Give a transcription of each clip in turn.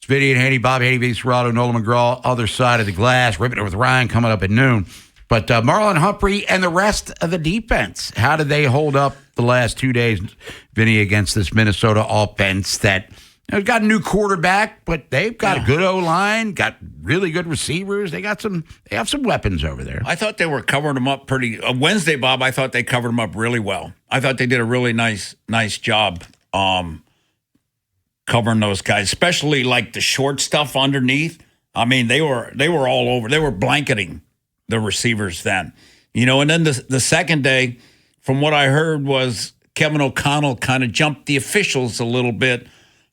It's Vinny and Haynie, Bob Haynie, Vinny Cerrato, Nolan McGraw, other side of the glass. Ripping it with Ryan coming up at noon. But Marlon Humphrey and the rest of the defense, how did they hold up the last 2 days, Vinny, against this Minnesota offense that got a new quarterback, but they've got a good O-line, got really good receivers. They have some weapons over there. I thought they were covering them up pretty Wednesday, Bob. I thought they covered them up really well. I thought they did a really nice job covering those guys, especially like the short stuff underneath. I mean, they were all over. They were blanketing the receivers then. And then the second day, from what I heard, was Kevin O'Connell kind of jumped the officials a little bit.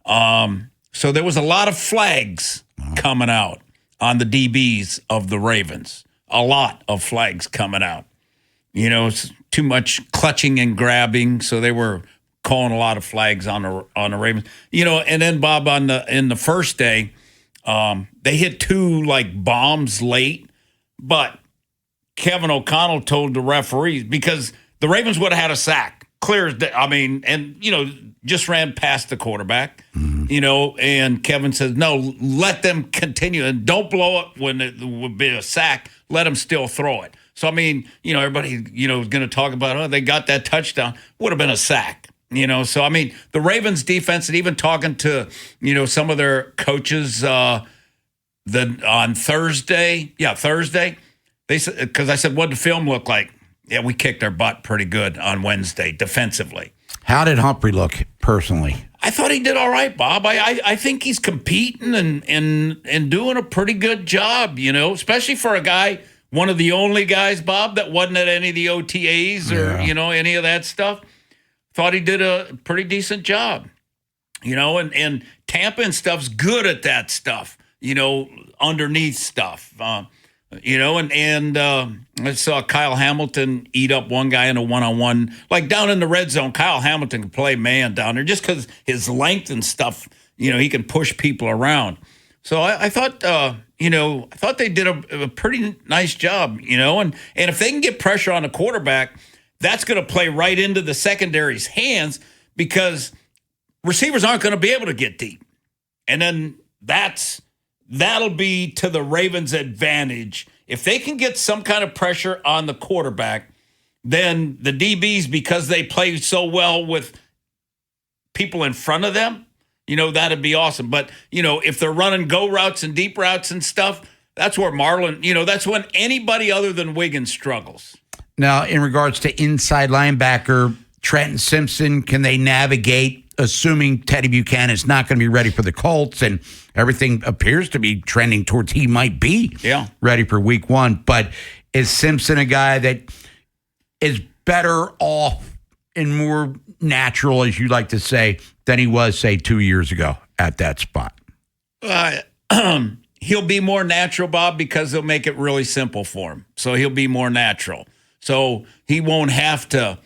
So there was a lot of flags coming out on the DBs of the Ravens. A lot of flags coming out. It's too much clutching and grabbing, so they were calling a lot of flags on the Ravens. And then Bob in the first day, they hit two like bombs late, but Kevin O'Connell told the referees because the Ravens would have had a sack, clear as day. I mean, and just ran past the quarterback. And Kevin says, no, let them continue and don't blow it when it would be a sack. Let them still throw it. So, I mean, everybody, is going to talk about, they got that touchdown. Would have been a sack. So, I mean, the Ravens defense, and even talking to, some of their coaches on Thursday, they said, because I said, what did the film look like? Yeah, we kicked our butt pretty good on Wednesday defensively. How did Humphrey look personally? I thought he did all right, Bob. I think he's competing and doing a pretty good job, especially for a guy, one of the only guys, Bob, that wasn't at any of the OTAs or, any of that stuff. Thought he did a pretty decent job, and Tampa and stuff's good at that stuff, underneath stuff. I saw Kyle Hamilton eat up one guy in a one-on-one. Like down in the red zone, Kyle Hamilton can play man down there just because his length and stuff, he can push people around. So I thought, I thought they did a pretty nice job, and if they can get pressure on the quarterback, that's going to play right into the secondary's hands because receivers aren't going to be able to get deep. And then that'll be to the Ravens' advantage. If they can get some kind of pressure on the quarterback, then the DBs, because they play so well with people in front of them, that'd be awesome. But, if they're running go routes and deep routes and stuff, that's where Marlon, that's when anybody other than Wiggins struggles. Now, in regards to inside linebacker, Trenton Simpson, can they navigate, assuming Teddy Buchanan is not going to be ready for the Colts and everything appears to be trending towards he might be ready for week 1. But is Simpson a guy that is better off and more natural, as you like to say, than he was, say, 2 years ago at that spot? He'll be more natural, Bob, because they'll make it really simple for him. So he'll be more natural. So he won't have to,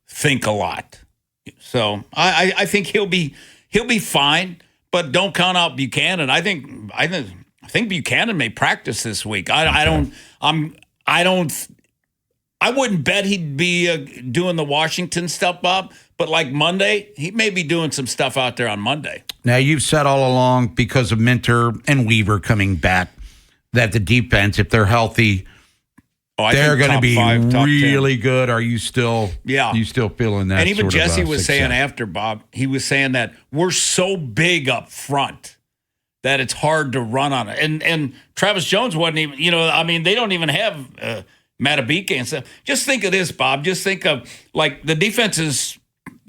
think a lot. So I think he'll be fine, but don't count out Buchanan. I think Buchanan may practice this week. I wouldn't bet he'd be doing the Washington stuff, Bob. But like Monday, he may be doing some stuff out there on Monday. Now you've said all along because of Minter and Weaver coming back that the defense, if they're healthy, they're going to be really good. Are you still? Yeah. You still feeling that? And even Jesse was success? saying after, Bob, he was saying that we're so big up front that it's hard to run on it. And Travis Jones wasn't even. They don't even have Matabike and stuff. Just think of this, Bob. Just think of like the defense is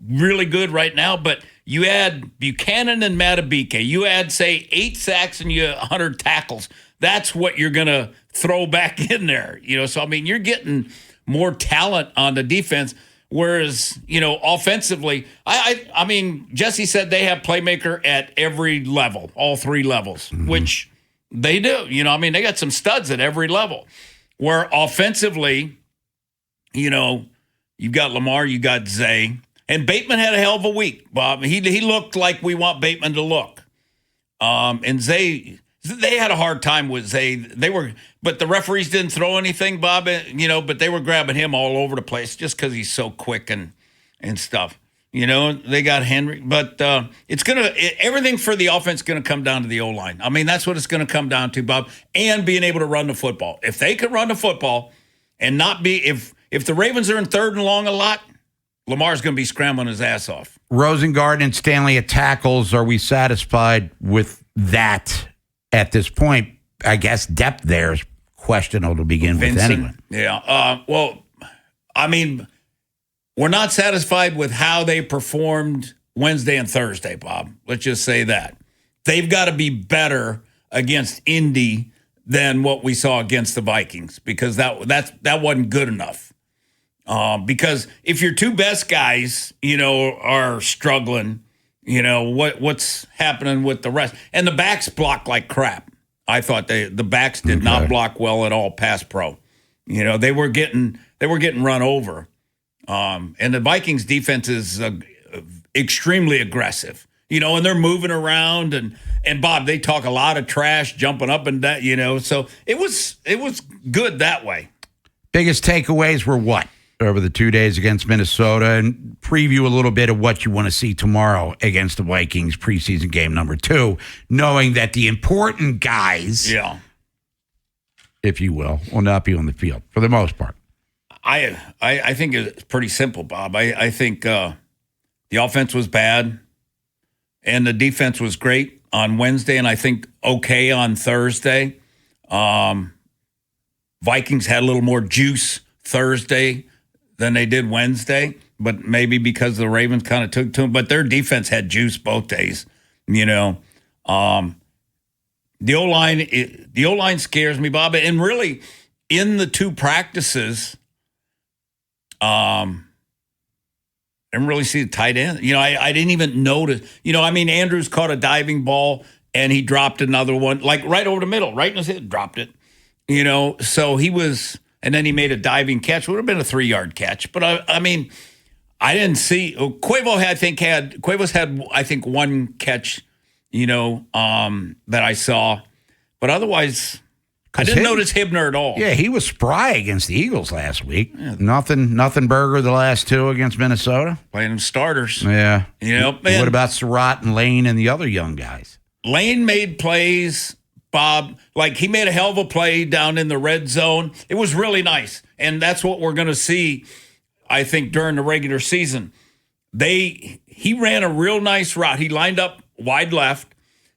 really good right now, but you add Buchanan and Matabike. You add say 8 sacks and 100 tackles. That's what you're going to throw back in there, So, you're getting more talent on the defense, whereas, offensively, Jesse said they have playmaker at every level, all 3 levels, which they do. They got some studs at every level. Where offensively, you've got Lamar, you got Zay, and Bateman had a hell of a week, Bob. He looked like we want Bateman to look. And Zay... They had a hard time with Zay. But the referees didn't throw anything, Bob. But they were grabbing him all over the place just because he's so quick and stuff. They got Henry, but everything for the offense is gonna come down to the O-line. I mean, that's what it's gonna come down to, Bob, and being able to run the football. If they could run the football and not be if the Ravens are in third and long a lot, Lamar's gonna be scrambling his ass off. Rosengard and Stanley at tackles. Are we satisfied with that at this point? I guess depth there is questionable to begin with anyway. Yeah. Well, I mean, we're not satisfied with how they performed Wednesday and Thursday, Bob. Let's just say that. They've got to be better against Indy than what we saw against the Vikings, because that wasn't good enough. Because if your two best guys, are struggling, what's happening with the rest? And the backs block like crap. I thought the backs did not block well at all, pass pro. They were getting run over. And the Vikings defense is extremely aggressive, and they're moving around and Bob, they talk a lot of trash, jumping up and down, so it was good that way. Biggest takeaways were what over the 2 days against Minnesota, and preview a little bit of what you want to see tomorrow against the Vikings, preseason game number 2, knowing that the important guys, if you will not be on the field for the most part. I think it's pretty simple, Bob. I think the offense was bad and the defense was great on Wednesday, and I think okay on Thursday. Vikings had a little more juice Thursday than they did Wednesday, but maybe because the Ravens kind of took to them. But their defense had juice both days. The O-line scares me, Bob. And really, in the 2 practices, I didn't really see the tight end. I didn't even notice. Andrews caught a diving ball and he dropped another one, like right over the middle, right in his head, dropped it. So he was, and then he made a diving catch. It would have been a 3-yard catch. But I didn't see. Cuevo had, I think, one catch, that I saw. But otherwise, I didn't notice Hibner at all. Yeah, he was spry against the Eagles last week. Yeah. Nothing burger the last 2 against Minnesota. Playing them starters. Yeah. What about Cerrato and Lane and the other young guys? Lane made plays, Bob. Like, he made a hell of a play down in the red zone. It was really nice. And that's what we're going to see, I think, during the regular season. He ran a real nice route. He lined up wide left,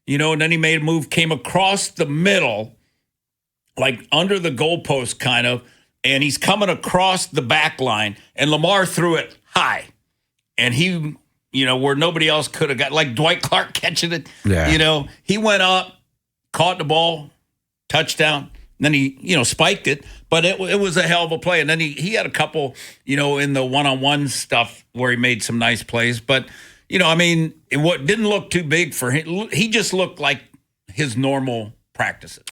and then he made a move, came across the middle, like under the goalpost kind of, and he's coming across the back line, and Lamar threw it high. And he, where nobody else could have got, like Dwight Clark catching it, he went up, caught the ball, touchdown, and then he, spiked it, but it was a hell of a play. And then he had a couple, in the one-on-one stuff where he made some nice plays, but, it didn't look too big for him. He just looked like his normal practices.